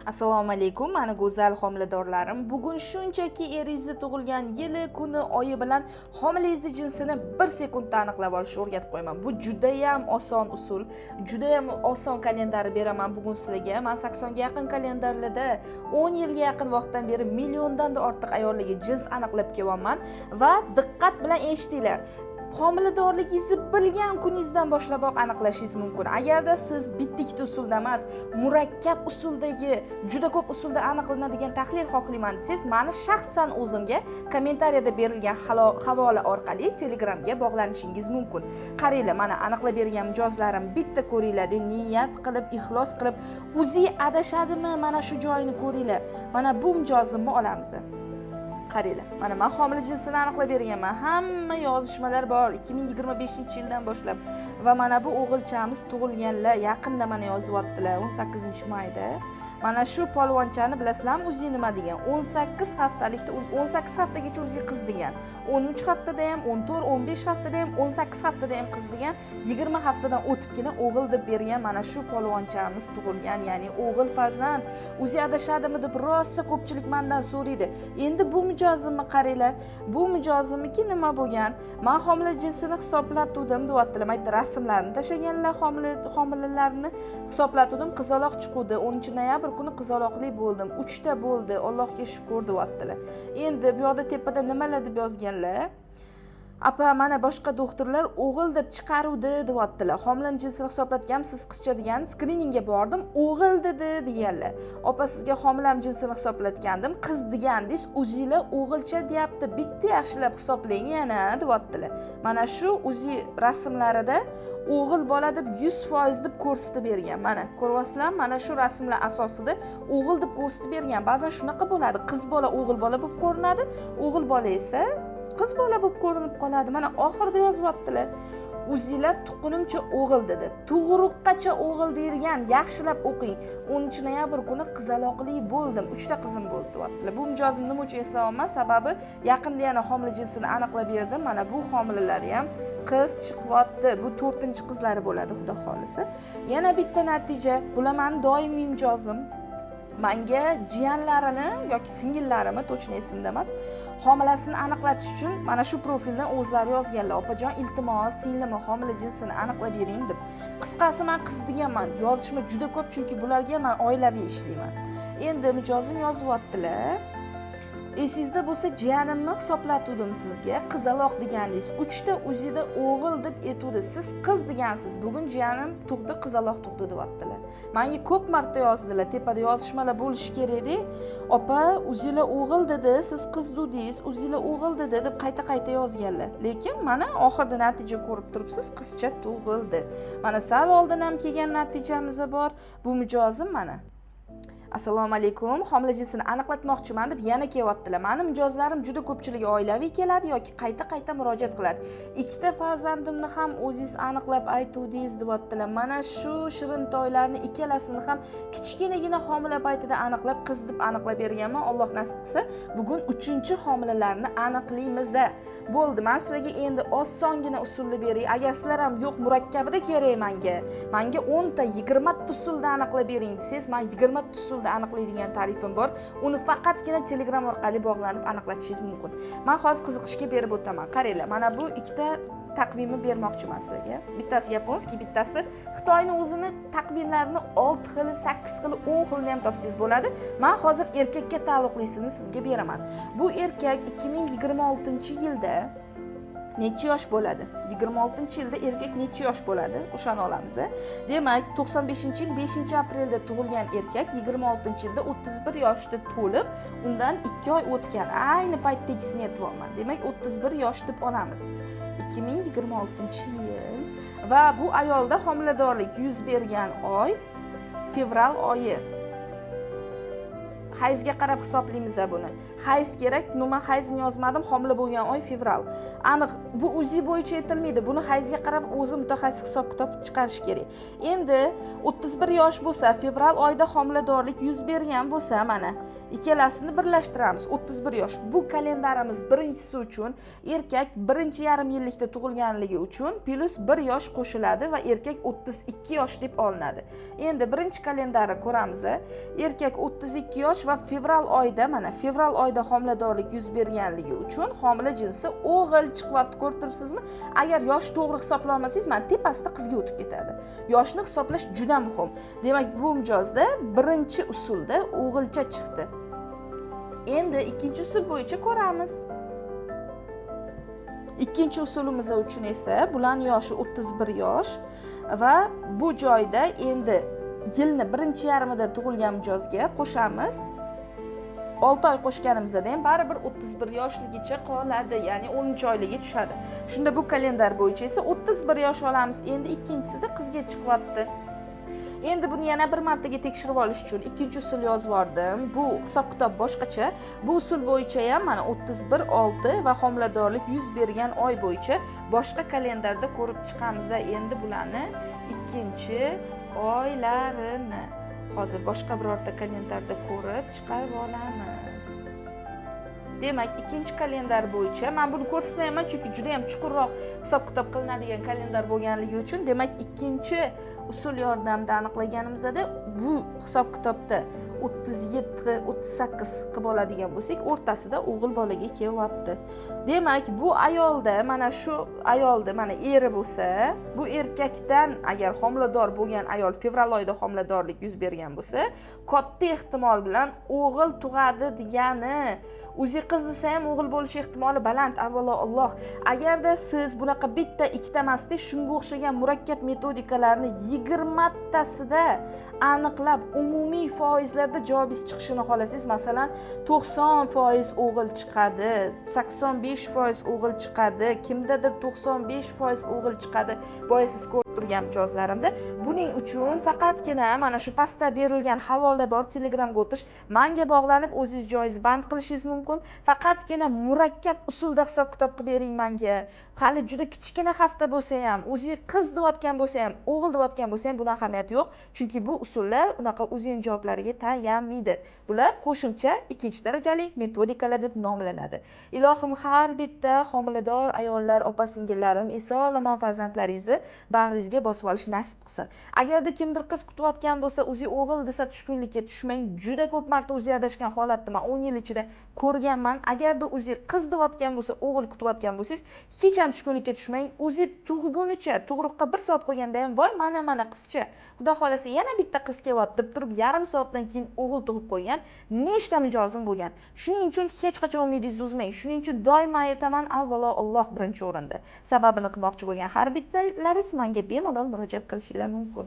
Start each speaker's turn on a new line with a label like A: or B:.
A: Assalomu alaykum, mani go'zal homiladorlarim. Bugun shunchaki eringizni tug'ilgan yili, kuni, oyi bilan homilangiz jinsini 1 sekundda aniqlab olishni o'rgatib qo'yaman. Bu juda ham oson usul, juda ham oson kalendar beraman bugun sizlarga. Men 80 ga yaqin kalendarlarda 10 yilga yaqin vaqtdan beri milliondan da ortiq ayollarga jins aniqlab kelyapman va diqqat bilan eshitinglar. Homiladorligingizni bilgan kuningizdan boshlaboq aniqlashingiz mumkin. Agarda siz bitta-ikkita usulda emas, murakkab usuldagi, juda ko'p usulda aniqlanadigan tahlil xohlayman desangiz, meni shaxsan o'zimga kommentariyada berilgan havola orqali Telegramga bog'lanishingiz mumkin. Qaranglar, mana aniqlab bergan mijozlarim bitta ko'ringlar, niyat qilib, ixlos qilib, o'zi adashadimi? Mana shu joyini ko'ringlar. Mana bu mijozimni olamiz. Qaranglar, mana men homila jinsini aniqlab berganman. Hamma yozishmalar bor 2025-yildan boshlab va mana bu o'g'ilchamiz tug'ilganlar yaqinda mana yozyaptilar 18-mayda. Mana shu polvonchani bilasizlarmi, o'zi nima degan? 18 haftalikda 18 haftagacha o'zi qiz degan. 13 haftada ham, 14, 15 haftada ham, 18 haftada ham qiz degan. 20 haftadan o'tibgina o'g'il deb bergan mana shu polvonchamiz tug'ilgan, ya'ni o'g'il farzand. O'zi adashadimi deb rosa ko'pchilik mendan so'raydi. Endi bu mijozimni qaranglar. Bu mijozimniki nima bo'lgan? Men homila jinsini hisoblatdim, deyaptilar. Mayda rasmlarni tashaganlar homilalarni hisoblatdim. Qizaloq chiqdi. 10-noyabr kuni qizaloqli bo'ldim. 3 ta bo'ldi. Allohga shukr, deyaptilar. Endi bu yoqda tepada nimalar deb yozganlar? Apa, mana boshqa doktorlar o'g'il deb chiqaruvdi, deyaptilar. Homilam jinsini hisoblatganman, siz qizcha degan, skriningga bordim, o'g'il dedi deganlar. Opa, sizga homilam jinsini hisoblatgandim, qiz degandingiz, o'zingizlar o'g'ilcha deyapti. Bitta yaxshilab hisoblang yana, deyaptilar. Mana shu o'zi rasmlarida o'g'il bola deb 100% deb ko'rsatib bergan. Mana ko'ryapsizlarmi? Mana shu rasmlar asosida o'g'il deb ko'rsatib bergan. Ba'zan shunaqa bo'ladi. Qiz bola o'g'il bola bo'lib ko'rinadi, o'g'il bola esa qiz bola bo'lib ko'rinib qoladi. Mana oxirida yozyaptilar. O'zinglar tuqqunimcha o'g'il dedi. Tug'ruqqacha o'g'il deyilgan. Yaxshilab o'qing. 10-noyabr kuni qizaloqli bo'ldim. 3 ta qizim bo'ldi, deyaptilar. Bu mijozim nima uchun eslayapman? Sababi yaqinda yana homila jinsini aniqlab berdim. Mana bu homilalari ham qiz chiqyapti. Bu 4-qizlari bo'ladi, xudo xolisa. Yana bitta natija. Bular meni doimiy mijozim. Menga jiyanlarini yoki singillarimni, точно esimda emas, homilasini aniqlatish uchun mana shu profildan o'zlari yozganlar. Opajon, iltimos, singlimi homila jinsini aniqlab bering deb. Qisqasi, men qiz deganman. Yozishma juda ko'p, chunki bularga men oilaviy ishlayman. Endi mijozim yozyaptilar. Esingizda bo'lsa, jiyanimni hisoblatdim sizga. Qizaloq deganingiz 3 ta, o'zida o'g'il deb aytdi. Siz qiz degansiz. Bugun jiyanim tug'di, qizaloq tug'di, deyaptilar. Menga ko'p marta yozdilar. Tepada yozishmalar bo'lishi kerak-da. Opa, o'zinglar o'g'il dedi, siz qiz dedingiz, o'zinglar o'g'il dedi deb qayta-qayta yozganlar. Lekin mana oxirida natija ko'rib turibsiz, qizcha tug'ildi. Mana sal oldin ham kelgan natijamiz bor. Bu mijozim mana. Assalomu alaykum, homila jinsini aniqlatmoqchiman deb yana kelyaptilar. Meni mijozlarim juda ko'pchiligi oilaviy keladi yoki qayta-qayta murojaat qiladi. Ikkita farzandimni ham o'zingiz aniqlab aytuvdingiz, deyaptilar. Mana shu shirin toylarni ikkalasini ham kichkinagina homila paytida aniqlab, qiz deb aniqlab berganman. Alloh nasib qilsa, bugun 3-homilalarni aniqlaymiz. Bo'ldi, men sizlarga endi osongina usulni beray. Agar sizlar ham yo'q, murakkabida kerak menga. Menga 10 ta, 20 ta usulda aniqlab bering desangiz, men 20 ta usul aniqlaydigan tarifim bor. Uni faqatgina Telegram orqali bog'lanib aniqlatishingiz mumkin. Men hozir qiziqishga berib o'taman. Qaranglar, mana bu ikkita taqvimni bermoqchiman sizlarga. Bittasi yaponskiy, bittasi Xitoyning o'zini taqvimlarini 6 xil, 8 xil, 10 xilni ham topsangiz bo'ladi. Men hozir erkakka taalluqlisini sizga beraman. Bu erkak 2026-yilda necha yosh bo'ladi? 26-yilda erkak necha yosh bo'ladi? O'shani olamiz. Demak, 95-yil 5-aprelda tug'ilgan erkak 26-yilda 31 yoshda to'lib, undan 2 oy o'tgan. Ayni paytdagisini aytyapman. Demak, 31 yosh deb olamiz. 2026-yil va bu ayolda homiladorlik yuz bergan oy fevral oyi. hayzga qarab hisoblaymiz buni. Hayz kerak, nima hayzni yozmadim, homila bo'lgan oy fevral. Aniq bu UZI bo'yicha aytilmaydi. Buni hayzga qarab o'zi mutaxassis hisob-kitob chiqarish kerak. Endi 31 yosh bo'lsa, fevral oyida homiladorlik yuz bergan bo'lsa, mana ikkalasini birlashtiramiz. 31 yosh. Bu kalendarimiz birinchisi uchun erkak 1,5 yillikda tug'ilganligi uchun plus 1 yosh qo'shiladi va erkak 32 yosh deb olinadi. Endi birinchi kalendarni ko'ramiz. Erkak 32 yosh va fevral oyida, mana fevral oyida homiladorlik yuz berganligi uchun homila jinsi o'g'il chiqyapti, ko'rib turibsizmi? Agar yosh to'g'ri hisoblamasangiz, mana tepasida qizga o'tib ketadi. Yoshni hisoblash juda muhim. Demak, bu mijozda birinchi usulda o'g'ilcha chiqdi. Endi ikkinchi usul bo'yicha ko'ramiz. Ikkinchi usulimiz uchun esa bularning yoshi 31 yosh va bu joyda endi yilni birinchi yarmida tug'ilgan mijozga qo'shamiz. 6 oy qo'shganimizda ham baribir 31 yoshligicha qoladi, ya'ni 10 oyligiga tushadi. Shunda bu kalendar bo'yicha esa 31 yosh olamiz. Endi ikkinchisida qizga chiqyapti. Endi buni yana bir martaga tekshirib olish uchun ikkinchi usul yozib oldim. Bu hisob-kitob boshqacha. Bu usul bo'yicha ham mana 31/6 va homiladorlik yuz bergan oy bo'yicha boshqa kalendarda ko'rib chiqamiz. Endi bularni ikkinchi oylarini hozir boshqa birorta kalendarda ko'rib chiqarib olamiz. Demak, ikkinchi kalendar bo'yicha men buni ko'rsatmayman, chunki juda ham chuqurroq hisob-kitob qilinadigan kalendar bo'lganligi uchun, demak, ikkinchi usul yordamida aniqlaganimizda bu hisob-kitobda 37-38 qilib oladigan bo'lsak, o'rtasida o'g'il bolaga kelyapti. Demak, bu ayolda, mana shu ayolda mana eri bo'lsa, bu erkakdan agar homilador bo'lgan ayol fevral oyida homiladorlik yuz bergan bo'lsa, katta ehtimol bilan o'g'il tug'adi degani. O'zi qiz desa ham o'g'il bo'lish ehtimoli baland, avvalo Alloh. Agarda siz bunaqa bitta, ikkita emasda shunga o'xshagan murakkab metodikalarni 20 tasida aniqlab umumiy foizlarda javobingiz chiqishini xohlasangiz, masalan, 90% o'g'il chiqadi, 85% o'g'il chiqadi, kimdadir 95% o'g'il chiqadi. Boya siz ko'rib turgan mijozlarimda, buning uchun faqatgina mana shu pastda berilgan havolada bor, Telegramga o'tish, menga bog'lanib o'zingiz joyingizni band qilishingiz mumkin. Faqatgina murakkab usulda hisob-kitob qilib bering menga. Hali juda kichkina hafta bo'lsa ham, o'zingiz qiz deyotgan bo'lsa ham, o'g'il deyotgan bo'lsa ham, buni ahamiyati yo'q, chunki bu usullar unaqa o'zining javoblariga tayanmaydi. Bular qo'shimcha ikkinchi darajali metodikalar deb nomlanadi. Ilohim har bitta homilador ayollar, opa-singillarim, eson-omon farzandlaringizni bag'ringizga bosib olish nasib qilsin. Agarda kimdir qiz kutayotgan bo'lsa, o'zi o'g'il desa tushkunlikka tushmang. Juda ko'p marta o'zi adashgan holatni men 10 yil ichida ko'rganman. Agarda o'zi qiz deyotgan bo'lsa, o'g'il kutayotgan bo'lsangiz, hech ham tushkunlikka tushmang. O'zi tug'gunicha, tug'ruqqa 1 soat qolganda ham voy mana qizcha, xudo xolasa yana bitta qiz kelyapti deb turib, yarim soatdan keyin o'g'il tug'ib qo'ygan nechta mijozim bo'lgan. Shuning uchun hech qachon umidingizni uzmang. Shuning uchun doimo aytaman, avvalo Alloh birinchi o'rinda. Sababini qilmoqchi bo'lgan har bittalaringiz menga bemalol murojaat qilishingiz mumkin.